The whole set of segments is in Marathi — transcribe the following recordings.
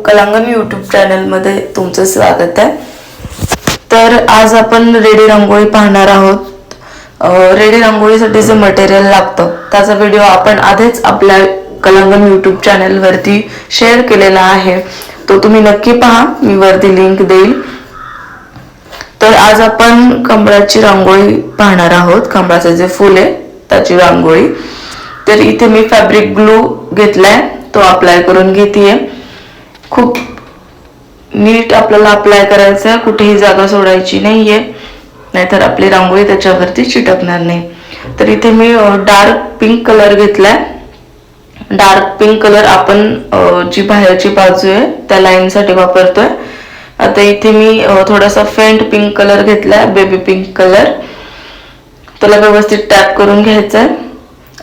कलांगण यूट्यूब चॅनलमध्ये तुमचं स्वागत आहे। तर आज आपण रेडी रांगोळी पाहणार आहोत। रेडी रांगोळीसाठी जे मटेरियल लागतं त्याचा व्हिडिओ आपण आधीच आपल्या कलांगण यूट्यूब चॅनलवरती शेअर केलेला आहे, तो तुम्ही नक्की पहा, मी वरती लिंक देईल। तर आज आपण कमळाची रांगोळी पाहणार आहोत, कमळाचे जे फूल आहे त्याची रांगोळी। तर इथे मी फॅब्रिक ग्लू घेतलाय, तो अप्लाय करून घेतेय। खूप नीट आपल्याला अप्लाय करायचं आहे, कुठेही जागा सोडायची नाहीये, नाहीतर आपली रांगोळी त्याच्यावरती चिटकणार नाही। तर इथे मी डार्क पिंक कलर घेतलाय। डार्क पिंक कलर आपण जी बाहेरची बाजू आहे त्या लाईन साठी वापरतोय। आता इथे मी थोडासा फेंट पिंक कलर घेतलाय, बेबी पिंक कलर, त्याला व्यवस्थित टॅप करून घ्यायचा आहे।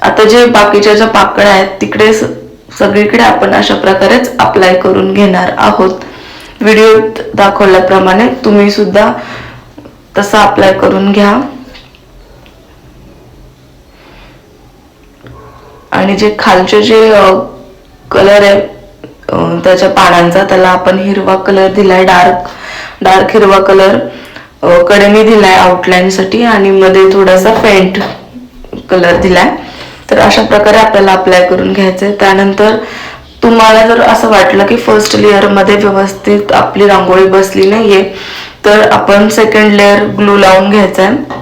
आता जे बाकीच्या ज्या पाकळ्या आहेत तिकडे सगळीकडे आपण अशा प्रकारेच अप्लाय करून घेणार आहोत। व्हिडिओत दाखवल्याप्रमाणे तुम्ही सुद्धा तसा अप्लाय करून घ्या। आणि जे खालचे जे कलर आहे त्याच्या पानांचा, त्याला आपण हिरवा कलर दिलाय, डार्क हिरवा कलर कडेने दिलाय आउटलाईन साठी, आणि मध्ये थोडासा फेंट कलर दिलाय। तर अशा प्रकारे आपल्याला अप्लाय करून घ्यायचंय। त्यानंतर तुम्हाला जर असं वाटलं की फर्स्ट लेअर मध्ये व्यवस्थित आपली रांगोळी बसली नाहीये, तर आपण सेकंड लेअर ग्लू लावून घ्यायचा आहे।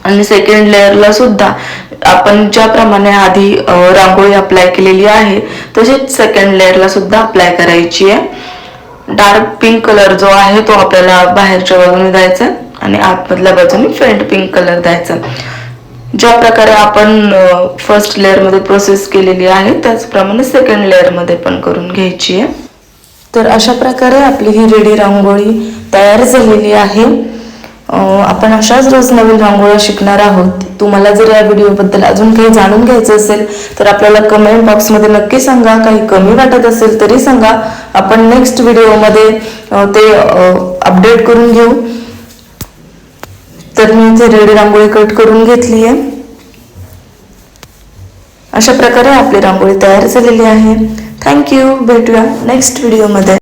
आणि सेकंड लेअरला सुद्धा आपण ज्याप्रमाणे आधी रांगोळी अप्लाय केलेली आहे तशीच सेकंड लेअरला सुद्धा अप्लाय करायची आहे। डार्क पिंक कलर जो आहे तो आपल्याला बाहेरच्या बाजूने द्यायचा आणि आतमधल्या बाजूने फेंट पिंक कलर द्यायचा। ज्या प्रकारे आपण फर्स्ट लेअर मध्ये प्रोसेस केलेली आहे त्याचप्रमाणे सेकंड लेअर मध्ये पण करून घ्यायची आहे। तर अशा प्रकारे आपली ही रेडी रांगोळी तयार झालेली आहे। आपण अशाच रोज नवीन रांगोळ्या शिकणार आहोत। तुम्हाला जर या व्हिडिओबद्दल अजून काही जाणून घ्यायचं असेल तर आपल्याला कमेंट बॉक्समध्ये नक्की सांगा, काही कमी वाटत असेल तरी सांगा, आपण नेक्स्ट व्हिडिओमध्ये ते अपडेट करून घेऊ। तर मी इथे रेडी रांगोळी कट करून घेतली आहे। अशा प्रकारे आपली रांगोळी तयार झालेली आहे। थँक्यू, भेटूया नेक्स्ट व्हिडिओमध्ये।